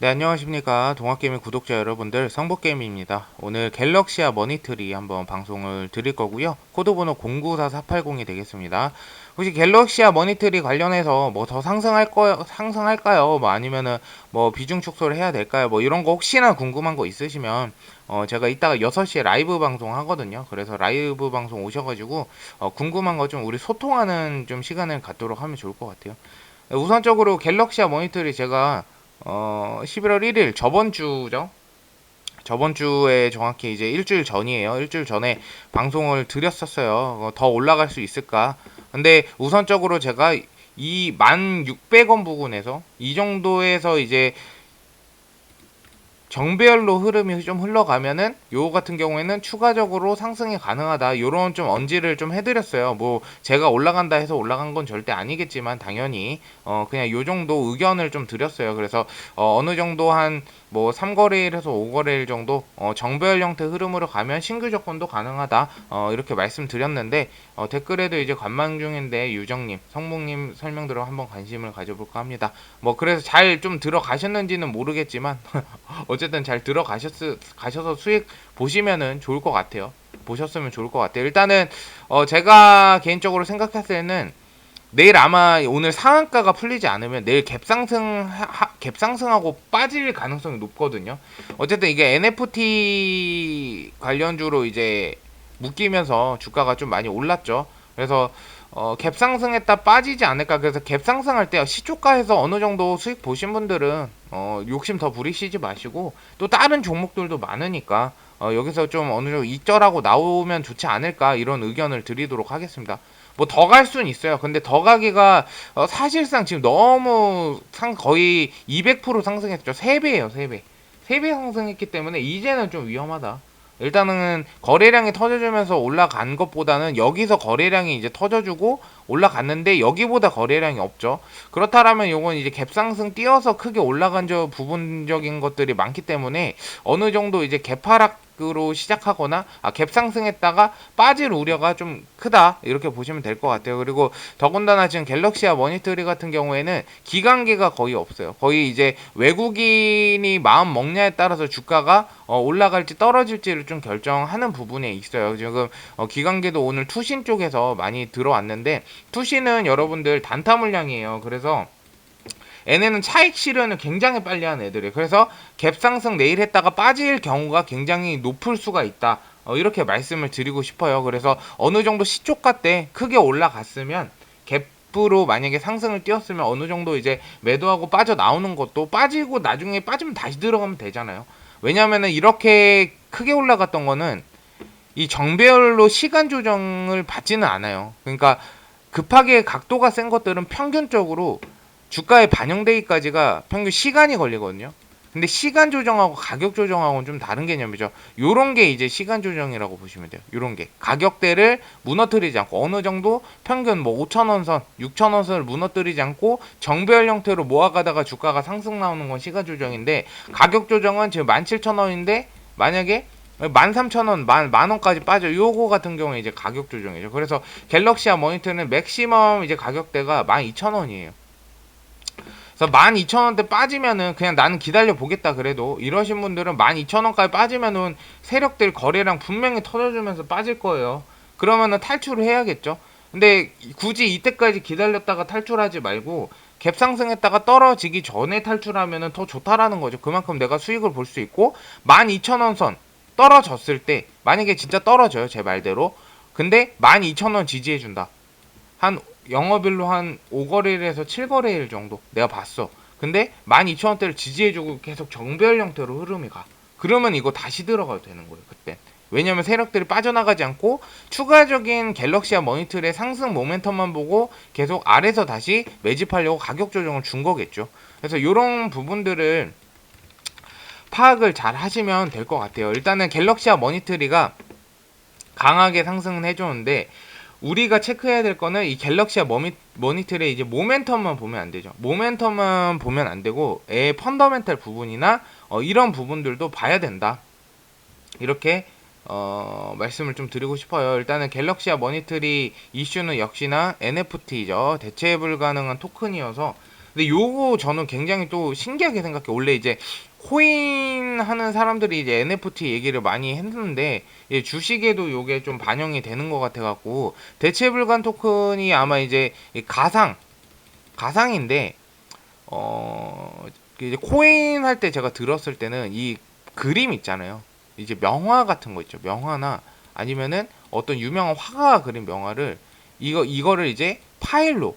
네, 안녕하십니까. 동학개미 구독자 여러분들, 성복개미입니다. 오늘 갤럭시아 머니트리 한번 방송을 드릴 거고요. 코드번호 094480이 되겠습니다. 혹시 갤럭시아 머니트리 관련해서 뭐 더 상승할까요? 뭐 아니면은 뭐 비중 축소를 해야 될까요? 뭐 이런 거 혹시나 궁금한 거 있으시면 제가 이따가 6시에 라이브 방송 하거든요. 그래서 라이브 방송 오셔가지고 궁금한 거 좀 우리 소통하는 좀 시간을 갖도록 하면 좋을 것 같아요. 우선적으로 갤럭시아 머니터리 제가 11월 1일 저번 주죠. 저번 주에 정확히 이제 일주일 전이에요. 일주일 전에 방송을 드렸었어요. 더 올라갈 수 있을까? 근데 우선적으로 제가 이 1,600원 부근에서 이 정도에서 이제 정배열로 흐름이 좀 흘러가면은 요 같은 경우에는 추가적으로 상승이 가능하다. 요런 좀 언지를 좀 해드렸어요. 뭐 제가 올라간다 해서 올라간 건 절대 아니겠지만 당연히 그냥 요 정도 의견을 좀 드렸어요. 그래서 어느 정도 한 뭐 3거래일에서 5거래일 정도 정배열 형태 흐름으로 가면 신규 조건도 가능하다. 이렇게 말씀드렸는데 댓글에도 이제 관망 중인데 유정님, 성목님 설명들어 한번 관심을 가져볼까 합니다. 뭐 그래서 잘 좀 들어가셨는지는 모르겠지만 어쨌든 잘 가셔서 수익 보시면은 좋을 것 같아요. 보셨으면 좋을 것 같아요. 일단은 제가 개인적으로 생각했을 때는 내일 아마 오늘 상한가가 풀리지 않으면 내일 갭상승하고 빠질 가능성이 높거든요. 어쨌든 이게 NFT 관련주로 이제 묶이면서 주가가 좀 많이 올랐죠. 그래서 갭 상승했다 빠지지 않을까. 그래서 갭 상승할 때 시초가에서 어느 정도 수익 보신 분들은 욕심 더 부리시지 마시고 또 다른 종목들도 많으니까 여기서 좀 어느 정도 익절하고 나오면 좋지 않을까 이런 의견을 드리도록 하겠습니다. 뭐 더 갈 수는 있어요. 근데 더 가기가 사실상 지금 너무 거의 200% 상승했죠. 3배예요, 3배. 3배 상승했기 때문에 이제는 좀 위험하다. 일단은 거래량이 터져주면서 올라간 것보다는 여기서 거래량이 이제 터져주고 올라갔는데 여기보다 거래량이 없죠. 그렇다면 요건 이제 갭상승 띄어서 크게 올라간 저 부분적인 것들이 많기 때문에 어느 정도 이제 갭하락으로 시작하거나 갭상승했다가 빠질 우려가 좀 크다 이렇게 보시면 될 것 같아요. 그리고 더군다나 지금 갤럭시와 머니터리 같은 경우에는 기관계가 거의 없어요. 거의 이제 외국인이 마음 먹냐에 따라서 주가가 올라갈지 떨어질지를 좀 결정하는 부분에 있어요. 지금 기관계도 오늘 투신 쪽에서 많이 들어왔는데 투신은 여러분들 단타 물량이에요. 그래서 얘네는 차익 실현을 굉장히 빨리 하는 애들이에요. 그래서 갭 상승 내일 했다가 빠질 경우가 굉장히 높을 수가 있다. 이렇게 말씀을 드리고 싶어요. 그래서 어느 정도 시초가 때 크게 올라갔으면 갭으로 만약에 상승을 띄웠으면 어느 정도 이제 매도하고 빠져나오는 것도 빠지고 나중에 빠지면 다시 들어가면 되잖아요. 왜냐면은 이렇게 크게 올라갔던 거는 이 정배열로 시간 조정을 받지는 않아요. 그러니까 급하게 각도가 센 것들은 평균적으로 주가에 반영되기까지가 평균 시간이 걸리거든요. 근데 시간 조정하고 가격 조정하고는 좀 다른 개념이죠. 요런 게 이제 시간 조정이라고 보시면 돼요. 요런 게 가격대를 무너뜨리지 않고 어느 정도 평균 뭐 5,000원 선, 6,000원 선을 무너뜨리지 않고 정배열 형태로 모아가다가 주가가 상승 나오는 건 시간 조정인데 가격 조정은 지금 17,000원인데 만약에 13,000원, 만원까지 빠져. 요거 같은 경우에 이제 가격 조정이죠. 그래서 갤럭시와 머니터는 맥시멈 이제 가격대가 12,000원이에요. 그래서 12,000원대 빠지면은 그냥 나는 기다려 보겠다 그래도 이러신 분들은 12,000원까지 빠지면은 세력들 거래량 분명히 터져주면서 빠질 거예요. 그러면은 탈출을 해야겠죠. 근데 굳이 이때까지 기다렸다가 탈출하지 말고 갭 상승했다가 떨어지기 전에 탈출하면은 더 좋다라는 거죠. 그만큼 내가 수익을 볼 수 있고 12,000원 선 떨어졌을 때 만약에 진짜 떨어져요 제 말대로. 근데 12,000원 지지해준다. 한 영업일로 한 5거래일에서 7거래일 정도 내가 봤어. 근데 12,000원대를 지지해주고 계속 정배열 형태로 흐름이 가. 그러면 이거 다시 들어가도 되는 거예요 그때. 왜냐면 세력들이 빠져나가지 않고 추가적인 갤럭시와 머니터의 상승 모멘텀만 보고 계속 아래서 다시 매집하려고 가격 조정을 준 거겠죠. 그래서 이런 부분들을 파악을 잘 하시면 될 것 같아요. 일단은 갤럭시와 머니터리가 강하게 상승은 해줬는데 우리가 체크해야 될 거는 이 갤럭시와 머니터의 이제 모멘텀만 보면 안 되죠. 모멘텀만 보면 안 되고 펀더멘탈 부분이나 이런 부분들도 봐야 된다. 이렇게 말씀을 좀 드리고 싶어요. 일단은 갤럭시와 머니터리 이슈는 역시나 NFT죠. 대체 불가능한 토큰이어서 근데 요거 저는 굉장히 또 신기하게 생각해. 원래 이제 코인 하는 사람들이 이제 NFT 얘기를 많이 했는데 예, 주식에도 요게 좀 반영이 되는 것 같아 갖고 대체 불가능 토큰이 아마 이제 가상인데 이제 코인 할 때 제가 들었을 때는 이 그림 있잖아요. 이제 명화 같은 거 있죠. 명화나 아니면은 어떤 유명한 화가가 그린 명화를 이거를 이제 파일로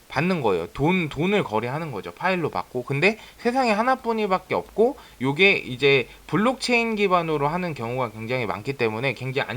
받는 거예요. 돈을 거래하는 거죠. 파일로 받고. 근데 세상에 하나뿐이밖에 없고, 요게 이제 블록체인 기반으로 하는 경우가 굉장히 많기 때문에 굉장히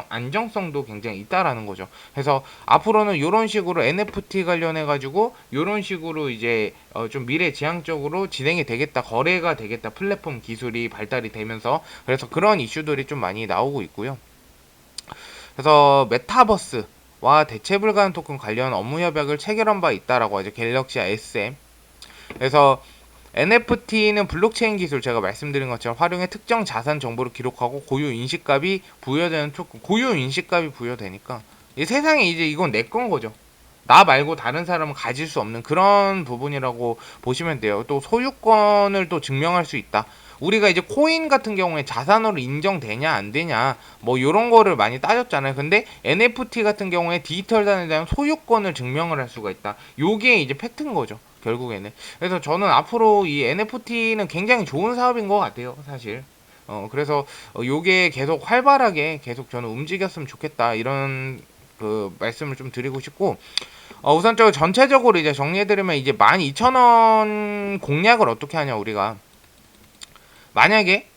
안정성도 굉장히 있다라는 거죠. 그래서 앞으로는 요런 식으로 NFT 관련해가지고, 요런 식으로 이제 좀 미래지향적으로 진행이 되겠다, 거래가 되겠다, 플랫폼 기술이 발달이 되면서, 그래서 그런 이슈들이 좀 많이 나오고 있고요. 그래서 메타버스, 와 대체 불가능 토큰 관련 업무 협약을 체결한 바 있다라고 하죠. 갤럭시와 SM. 그래서 NFT는 블록체인 기술 제가 말씀드린 것처럼 활용해 특정 자산 정보를 기록하고 고유 인식값이 부여되는 토큰. 고유 인식값이 부여되니까 이 세상에 이제 이건 내 건 거죠. 나 말고 다른 사람은 가질 수 없는 그런 부분이라고 보시면 돼요. 또 소유권을 또 증명할 수 있다. 우리가 이제 코인 같은 경우에 자산으로 인정되냐 안 되냐 뭐 이런 거를 많이 따졌잖아요. 근데 NFT 같은 경우에 디지털 자산에 대한 소유권을 증명을 할 수가 있다. 요게 이제 팩트인 거죠. 결국에는. 그래서 저는 앞으로 이 NFT는 굉장히 좋은 사업인 것 같아요. 사실. 그래서 요게 계속 활발하게 계속 저는 움직였으면 좋겠다. 이런 그 말씀을 좀 드리고 싶고 우선적으로 전체적으로 이제 정리해드리면 이제 12,000원 공략을 어떻게 하냐 우리가 만약에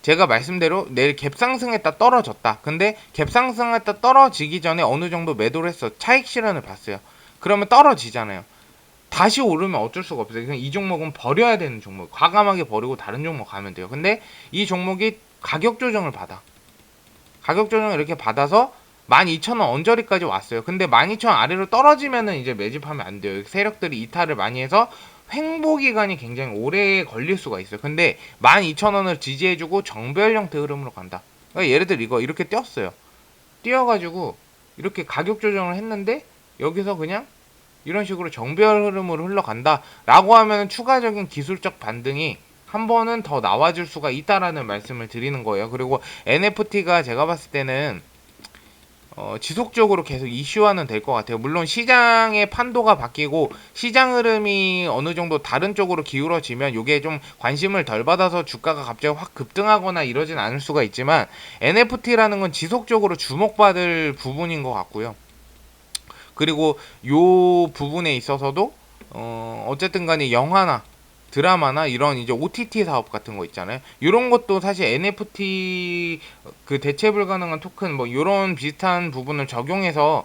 제가 말씀대로 내일 갭상승했다 떨어졌다. 근데 갭상승했다 떨어지기 전에 어느 정도 매도를 했어. 차익 실현을 봤어요. 그러면 떨어지잖아요. 다시 오르면 어쩔 수가 없어요. 그냥 이 종목은 버려야 되는 종목. 과감하게 버리고 다른 종목 가면 돼요. 근데 이 종목이 가격 조정을 받아. 가격 조정을 이렇게 받아서 12,000원 언저리까지 왔어요. 근데 12,000원 아래로 떨어지면은 이제 매집하면 안 돼요. 세력들이 이탈을 많이 해서 횡보 기간이 굉장히 오래 걸릴 수가 있어요. 근데 12,000원을 지지해주고 정배열 형태 흐름으로 간다. 그러니까 예를 들어 이거 이렇게 뛰었어요. 뛰어가지고 이렇게 가격 조정을 했는데 여기서 그냥 이런 식으로 정배열 흐름으로 흘러간다 라고 하면 추가적인 기술적 반등이 한 번은 더 나와줄 수가 있다라는 말씀을 드리는 거예요. 그리고 NFT가 제가 봤을 때는 지속적으로 계속 이슈화는 될 것 같아요. 물론 시장의 판도가 바뀌고 시장 흐름이 어느 정도 다른 쪽으로 기울어지면 이게 좀 관심을 덜 받아서 주가가 갑자기 확 급등하거나 이러진 않을 수가 있지만 NFT라는 건 지속적으로 주목받을 부분인 것 같고요. 그리고 요 부분에 있어서도 어쨌든 간에 영화나 드라마나 이런 이제 OTT 사업 같은 거 있잖아요. 이런 것도 사실 NFT 그 대체 불가능한 토큰 뭐 이런 비슷한 부분을 적용해서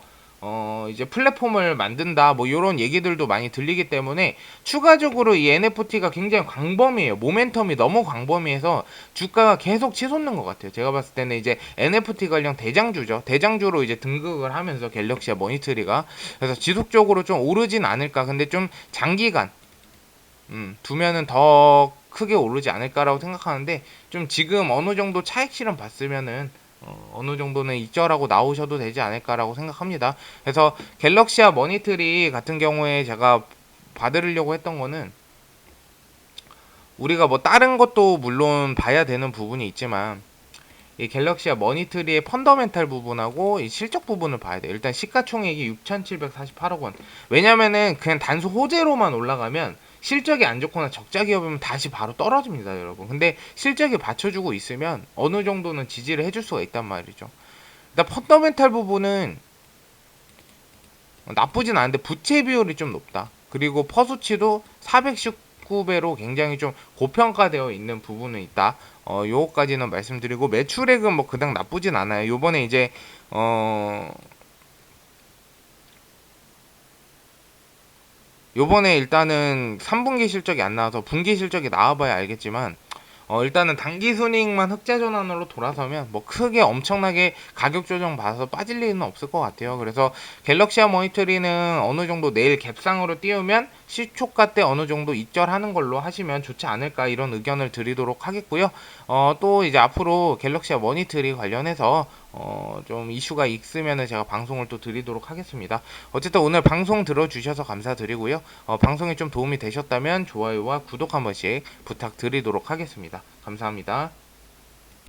이제 플랫폼을 만든다 뭐 이런 얘기들도 많이 들리기 때문에 추가적으로 이 NFT가 굉장히 광범위해요. 모멘텀이 너무 광범위해서 주가가 계속 치솟는 것 같아요. 제가 봤을 때는 이제 NFT 관련 대장주죠. 대장주로 이제 등극을 하면서 갤럭시와 머니트리가 그래서 지속적으로 좀 오르진 않을까. 근데 좀 장기간 두면은 더 크게 오르지 않을까라고 생각하는데 좀 지금 어느 정도 차익 실현 봤으면은 어느 정도는 익절하고 나오셔도 되지 않을까라고 생각합니다. 그래서 갤럭시와 머니트리 같은 경우에 제가 봐드리려고 했던 거는 우리가 뭐 다른 것도 물론 봐야 되는 부분이 있지만 이 갤럭시와 머니트리의 펀더멘탈 부분하고 이 실적 부분을 봐야 돼요. 일단 시가총액이 6,748억 원. 왜냐면은 그냥 단수 호재로만 올라가면 실적이 안 좋거나 적자 기업이면 다시 바로 떨어집니다, 여러분. 근데 실적이 받쳐주고 있으면 어느 정도는 지지를 해줄 수가 있단 말이죠. 일단 펀더멘탈 부분은 나쁘진 않은데 부채 비율이 좀 높다. 그리고 퍼수치도 419배로 굉장히 좀 고평가되어 있는 부분은 있다. 요거까지는 말씀드리고 매출액은 뭐 그닥 나쁘진 않아요. 요번에 이제 요번에 일단은 3분기 실적이 안 나와서 분기 실적이 나와봐야 알겠지만 일단은 단기 순이익만 흑자 전환으로 돌아서면 뭐 크게 엄청나게 가격 조정 봐서 빠질 일은 없을 것 같아요. 그래서 갤럭시와 머니터리는 어느 정도 내일 갭상으로 띄우면 시초가 때 어느 정도 입절하는 걸로 하시면 좋지 않을까 이런 의견을 드리도록 하겠고요. 또 이제 앞으로 갤럭시와 머니트리 관련해서 좀 이슈가 있으면은 제가 방송을 또 드리도록 하겠습니다. 어쨌든 오늘 방송 들어주셔서 감사드리고요. 방송이 좀 도움이 되셨다면 좋아요와 구독 한 번씩 부탁드리도록 하겠습니다. 감사합니다.